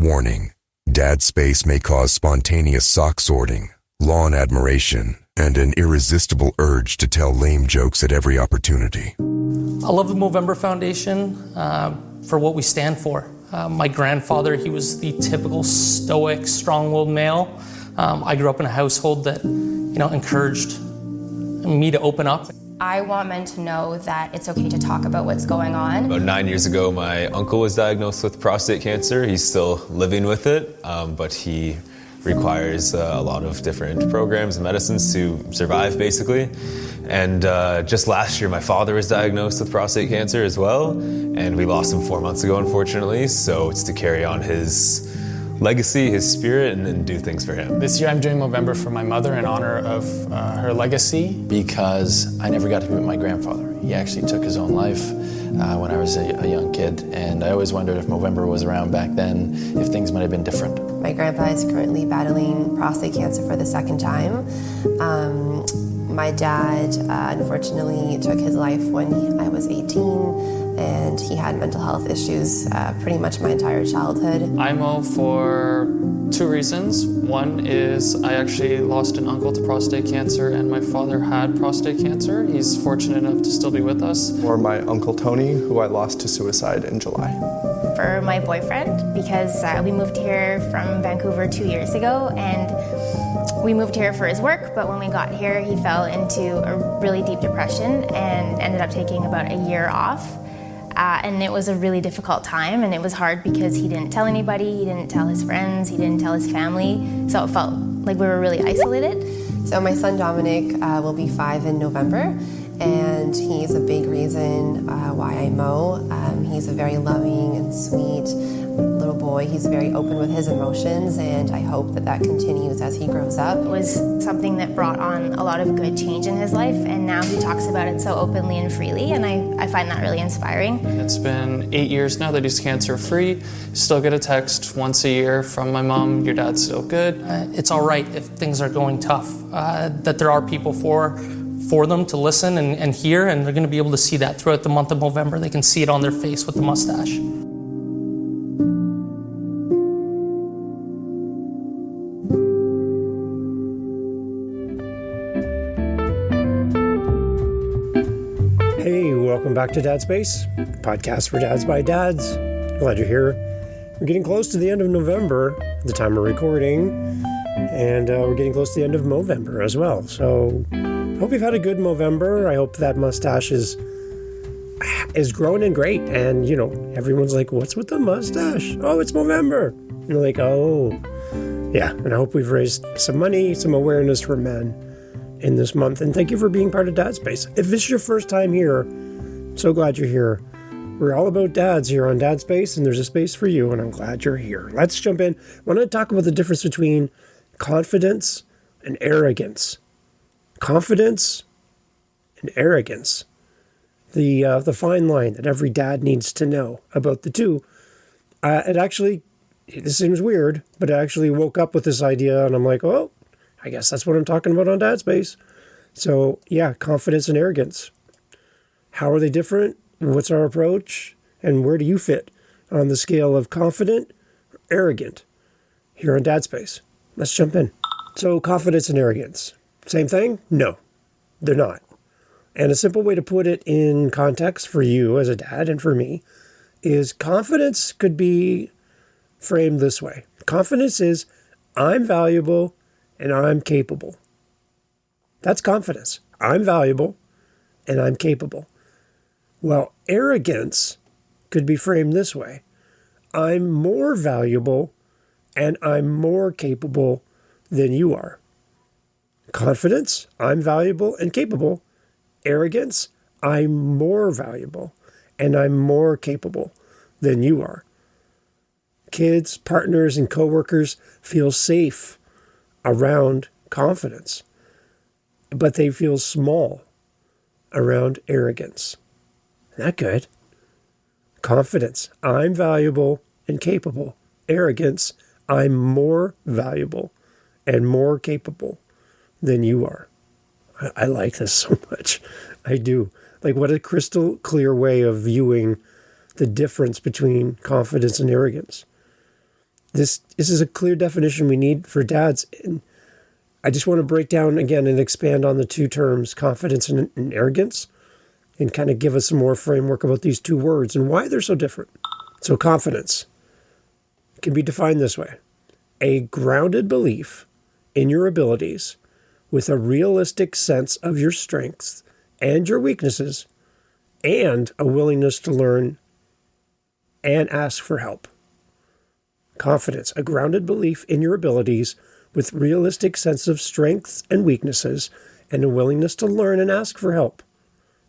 Warning: Dad space may cause spontaneous sock sorting, lawn admiration, and an irresistible urge to tell lame jokes at every opportunity. I love the Movember Foundation for what we stand for. My grandfather, he was the typical stoic, strong-willed male. I grew up in a household that, encouraged me to open up. I want men to know that it's okay to talk about what's going on. About 9 years ago, my uncle was diagnosed with prostate cancer. He's still living with it, but he requires a lot of different programs and medicines to survive, basically. And just last year, my father was diagnosed with prostate cancer as well, and we lost him 4 months ago, unfortunately. So it's to carry on his legacy, his spirit, and do things for him. This year I'm doing Movember for my mother in honor of her legacy. Because I never got to meet my grandfather. He actually took his own life when I was a young kid, and I always wondered if Movember was around back then, if things might have been different. My grandpa is currently battling prostate cancer for the second time. My dad, unfortunately, took his life when I was 18, and he had mental health issues pretty much my entire childhood. IMO for 2 reasons. One is I actually lost an uncle to prostate cancer, and my father had prostate cancer. He's fortunate enough to still be with us. Or my Uncle Tony, who I lost to suicide in July. For my boyfriend, because we moved here from Vancouver 2 years ago, and we moved here for his work, but when we got here, he fell into a really deep depression and ended up taking about a year off. And it was a really difficult time, and it was hard because he didn't tell anybody, he didn't tell his friends, he didn't tell his family, so it felt like we were really isolated. So my son Dominic will be 5 in November, and he's a big reason why I mow. He's a very loving and sweet little boy. He's very open with his emotions, and I hope that that continues as he grows up. It was something that brought on a lot of good change in his life, and now he talks about it so openly and freely, and I find that really inspiring. It's been 8 years now that he's cancer-free. Still get a text once a year from my mom, your dad's still good. It's all right if things are going tough, that there are people for them to listen and hear, and they're going to be able to see that throughout the month of November. They can see it on their face with the mustache. Hey, welcome back to Dad Space, podcast for dads by dads. Glad you're here. We're getting close to the end of November at the time of recording, and we're getting close to the end of Movember as well. So hope you've had a good Movember. I hope that mustache is growing and great. And, everyone's like, what's with the mustache? Oh, it's Movember. And you're like, oh, yeah. And I hope we've raised some money, some awareness for men in this month. And thank you for being part of Dad Space. If this is your first time here, so glad you're here. We're all about dads here on Dad Space, and there's a space for you, and I'm glad you're here. Let's jump in. I want to talk about the difference between confidence and arrogance. Confidence and arrogance. The fine line that every dad needs to know about the two. This seems weird, but I actually woke up with this idea, and I'm like, oh, I guess that's what I'm talking about on Dad Space. So, yeah, confidence and arrogance. How are they different? What's our approach? And where do you fit on the scale of confident or arrogant here on Dad Space? Let's jump in. So, confidence and arrogance. Same thing? No, they're not. And a simple way to put it in context for you as a dad and for me is confidence could be framed this way. Confidence is I'm valuable and I'm capable. That's confidence. I'm valuable and I'm capable. Well, arrogance could be framed this way. I'm more valuable and I'm more capable than you are. Confidence, I'm valuable and capable. Arrogance, I'm more valuable and I'm more capable than you are. Kids, partners, and coworkers feel safe around confidence, but they feel small around arrogance. Not good. Confidence, I'm valuable and capable. Arrogance, I'm more valuable and more capable than you are. I like this so much. I do. Like, what a crystal clear way of viewing the difference between confidence and arrogance. This is a clear definition we need for dads. And I just want to break down again and expand on the two terms, confidence and arrogance, and kind of give us some more framework about these two words and why they're so different. So confidence can be defined this way: a grounded belief in your abilities with a realistic sense of your strengths and your weaknesses, and a willingness to learn and ask for help. Confidence, a grounded belief in your abilities with realistic sense of strengths and weaknesses, and a willingness to learn and ask for help.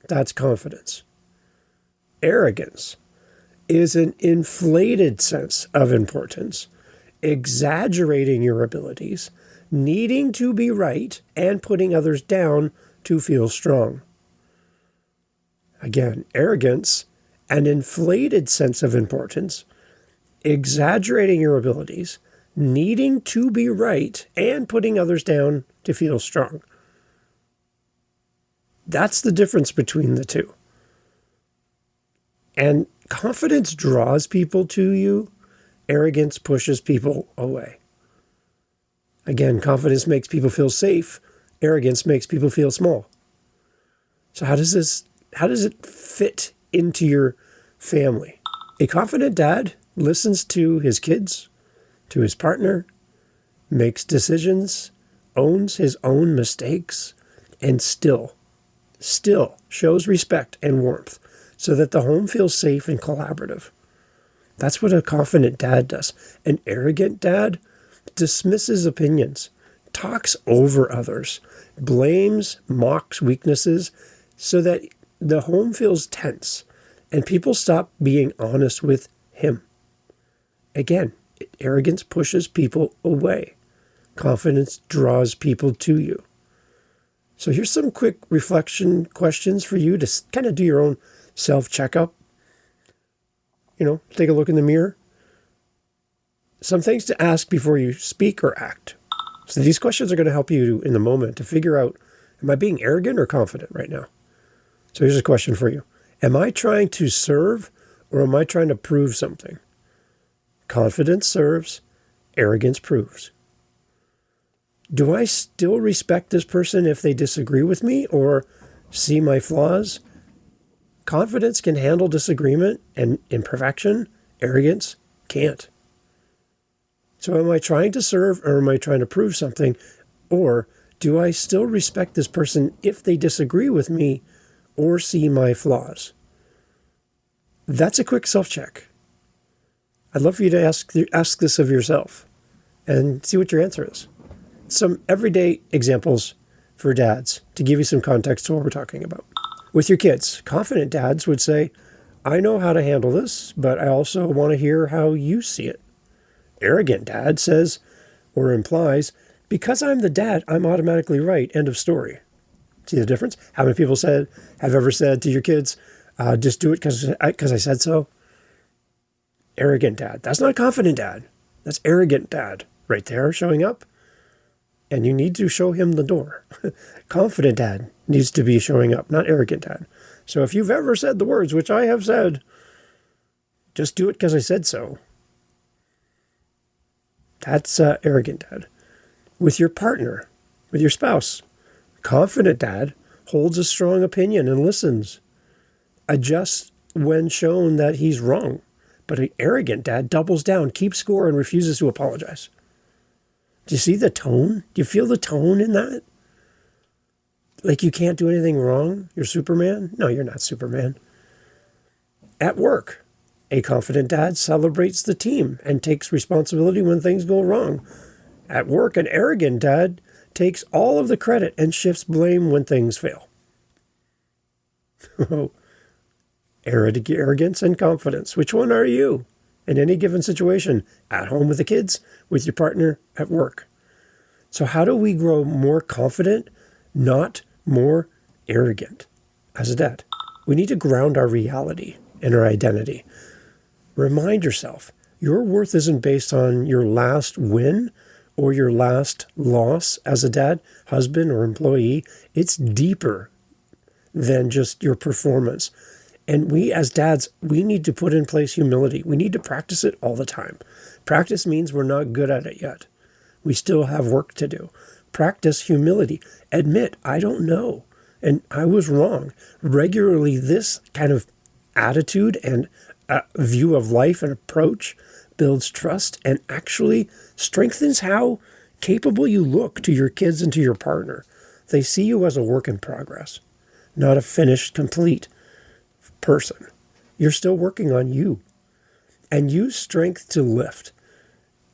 That's confidence. Arrogance is an inflated sense of importance, exaggerating your abilities, needing to be right, and putting others down to feel strong. Again, arrogance, an inflated sense of importance, exaggerating your abilities, needing to be right, and putting others down to feel strong. That's the difference between the two. And confidence draws people to you. Arrogance pushes people away. Again, confidence makes people feel safe. Arrogance makes people feel small. So how does it fit into your family? A confident dad listens to his kids, to his partner, makes decisions, owns his own mistakes, and still shows respect and warmth so that the home feels safe and collaborative. That's what a confident dad does. An arrogant dad dismisses opinions, talks over others, blames, mocks weaknesses so that the home feels tense and people stop being honest with him. Again, arrogance pushes people away. Confidence draws people to you. So here's some quick reflection questions for you to kind of do your own self-checkup. Take a look in the mirror. Some things to ask before you speak or act. So these questions are going to help you in the moment to figure out, am I being arrogant or confident right now? So here's a question for you. Am I trying to serve or am I trying to prove something? Confidence serves, arrogance proves. Do I still respect this person if they disagree with me or see my flaws? Confidence can handle disagreement and imperfection. Arrogance can't. So am I trying to serve or am I trying to prove something? Or do I still respect this person if they disagree with me or see my flaws? That's a quick self-check. I'd love for you to ask this of yourself and see what your answer is. Some everyday examples for dads to give you some context to what we're talking about. With your kids, confident dads would say, I know how to handle this, but I also want to hear how you see it. Arrogant dad says or implies, because I'm the dad, I'm automatically right. End of story. See the difference? How many people have ever said to your kids, just do it because I said so? Arrogant dad. That's not confident dad. That's arrogant dad right there showing up. And you need to show him the door. Confident dad needs to be showing up, not arrogant dad. So if you've ever said the words, which I have said, just do it because I said so. That's arrogant dad. With your partner, with your spouse, confident dad holds a strong opinion and listens. Adjusts when shown that he's wrong. But an arrogant dad doubles down, keeps score, and refuses to apologize. Do you see the tone? Do you feel the tone in that? Like you can't do anything wrong? You're Superman? No, you're not Superman. At work, a confident dad celebrates the team and takes responsibility when things go wrong. At work, an arrogant dad takes all of the credit and shifts blame when things fail. Arrogance and confidence. Which one are you? In any given situation, at home with the kids, with your partner, at work. So how do we grow more confident, not more arrogant as a dad? We need to ground our reality and our identity. Remind yourself, your worth isn't based on your last win or your last loss as a dad, husband, or employee. It's deeper than just your performance. And we as dads, we need to put in place humility. We need to practice it all the time. Practice means we're not good at it yet. We still have work to do. Practice humility. Admit, I don't know, and I was wrong. Regularly, this kind of attitude and view of life and approach builds trust and actually strengthens how capable you look to your kids and to your partner. They see you as a work in progress, not a finished, complete person. You're still working on you. And use strength to lift.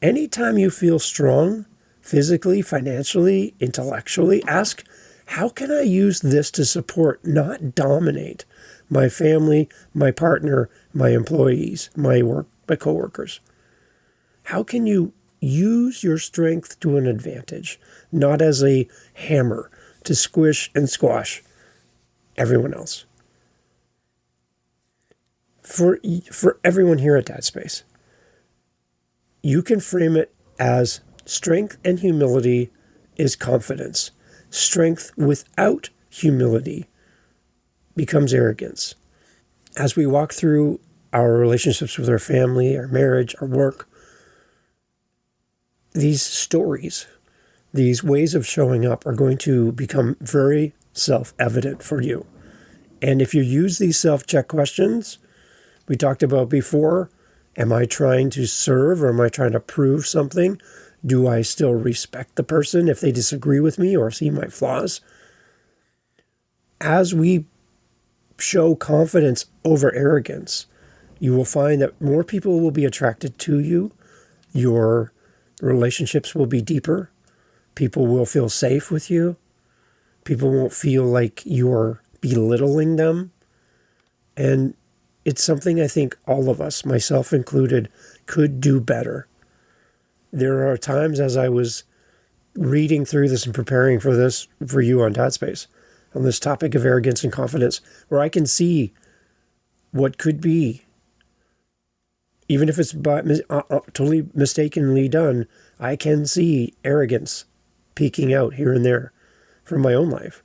Anytime you feel strong, physically, financially, intellectually, ask, how can I use this to support, not dominate, my family, my partner, my employees, my coworkers? How can you use your strength to an advantage, not as a hammer to squish and squash everyone else? For everyone here at Dad Space, you can frame it as strength and humility is confidence. Strength without humility becomes arrogance. As we walk through our relationships with our family, our marriage, our work, these stories, these ways of showing up are going to become very self-evident for you. And if you use these self-check questions we talked about before, am I trying to serve or am I trying to prove something? Do I still respect the person if they disagree with me or see my flaws? As we show confidence over arrogance, you will find that more people will be attracted to you. Your relationships will be deeper. People will feel safe with you. People won't feel like you're belittling them. And it's something I think all of us, myself included, could do better. There are times as I was reading through this and preparing for this for you on Dad Space, on this topic of arrogance and confidence, where I can see what could be, even if it's totally mistakenly done, I can see arrogance peeking out here and there from my own life.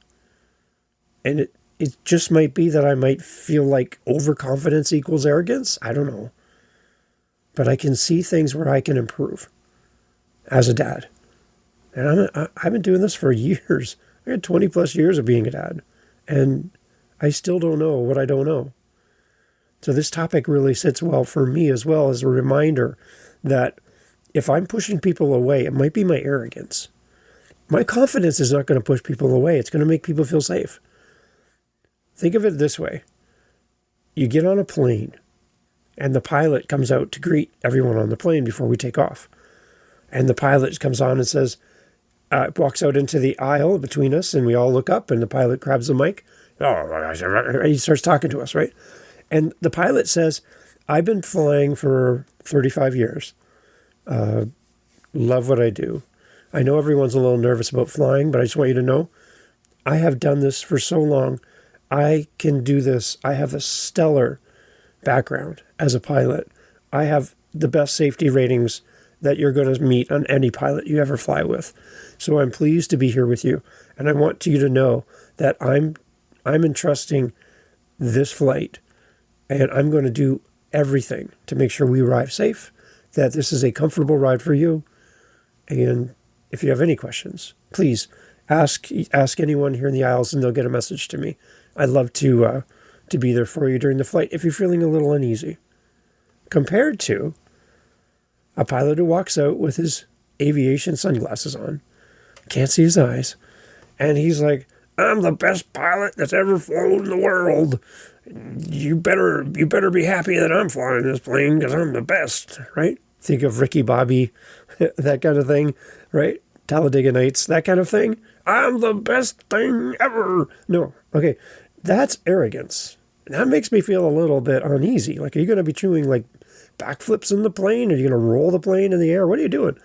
And it just might be that I might feel like overconfidence equals arrogance. I don't know. But I can see things where I can improve as a dad. And I've been doing this for years. I had 20 plus years of being a dad. And I still don't know what I don't know. So this topic really sits well for me as well as a reminder that if I'm pushing people away, it might be my arrogance. My confidence is not going to push people away. It's going to make people feel safe. Think of it this way. You get on a plane and the pilot comes out to greet everyone on the plane before we take off. And the pilot comes on and says, walks out into the aisle between us and we all look up and the pilot grabs the mic. He starts talking to us, right? And the pilot says, I've been flying for 35 years. Love what I do. I know everyone's a little nervous about flying, but I just want you to know, I have done this for so long. I can do this. I have a stellar background as a pilot. I have the best safety ratings that you're going to meet on any pilot you ever fly with. So I'm pleased to be here with you. And I want you to know that I'm entrusting this flight and I'm going to do everything to make sure we arrive safe, that this is a comfortable ride for you. And if you have any questions, please ask anyone here in the aisles and they'll get a message to me. I'd love to be there for you during the flight if you're feeling a little uneasy. Compared to a pilot who walks out with his aviation sunglasses on, can't see his eyes, and he's like, I'm the best pilot that's ever flown in the world. You better be happy that I'm flying this plane because I'm the best, right? Think of Ricky Bobby, that kind of thing, right? Talladega Nights, that kind of thing. I'm the best thing ever. No, okay, that's arrogance. That makes me feel a little bit uneasy. Like, are you going to be doing like backflips in the plane? Are you going to roll the plane in the air? What are you doing?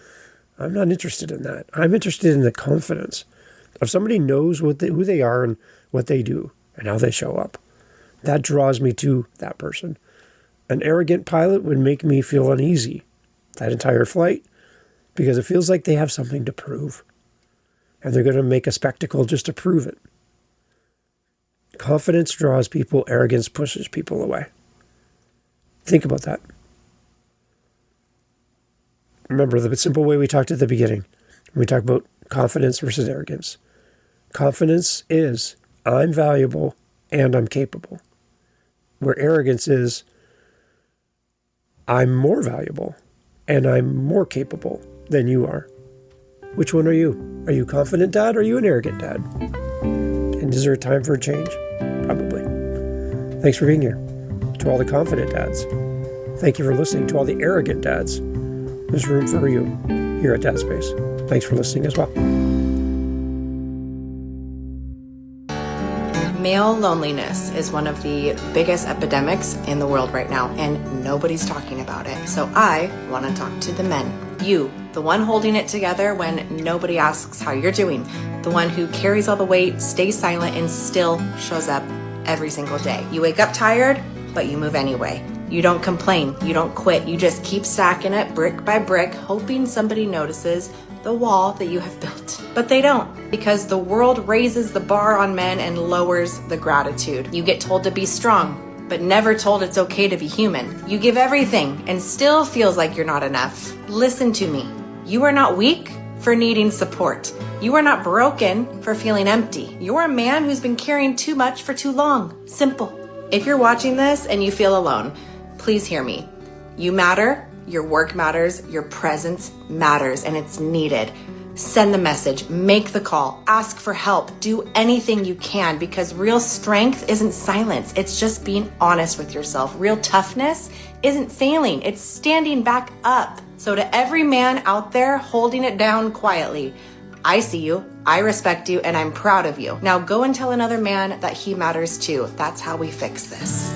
I'm not interested in that. I'm interested in the confidence. If somebody knows who they are and what they do and how they show up, that draws me to that person. An arrogant pilot would make me feel uneasy that entire flight because it feels like they have something to prove. And they're going to make a spectacle just to prove it. Confidence draws people, arrogance pushes people away. Think about that. remember the simple way we talked at the beginning. When we talk about confidence versus arrogance. Confidence is, I'm valuable and I'm capable. Where arrogance is, I'm more valuable and I'm more capable than you are. Which one are you? Are you confident dad or are you an arrogant dad? And is there a time for a change? Probably. Thanks for being here. To all the confident dads. Thank you for listening. To all the arrogant dads. There's room for you here at Dad Space. Thanks for listening as well. Male loneliness is one of the biggest epidemics in the world right now, and nobody's talking about it. So I want to talk to the men. You, the one holding it together when nobody asks how you're doing, the one who carries all the weight, stays silent, and still shows up every single day. You wake up tired, but you move anyway. You don't complain, you don't quit, you just keep stacking it brick by brick, hoping somebody notices the wall that you have built. But they don't, because the world raises the bar on men and lowers the gratitude. You get told to be strong, but never told it's okay to be human. You give everything and still feels like you're not enough. Listen to me. You are not weak for needing support. You are not broken for feeling empty. You're a man who's been carrying too much for too long. Simple. If you're watching this and you feel alone, please hear me. You matter. Your work matters, your presence matters, and it's needed. Send the message, make the call, ask for help, do anything you can, because real strength isn't silence, it's just being honest with yourself. Real toughness isn't failing, it's standing back up. So to every man out there holding it down quietly, I see you, I respect you, and I'm proud of you. Now go and tell another man that he matters too. That's how we fix this.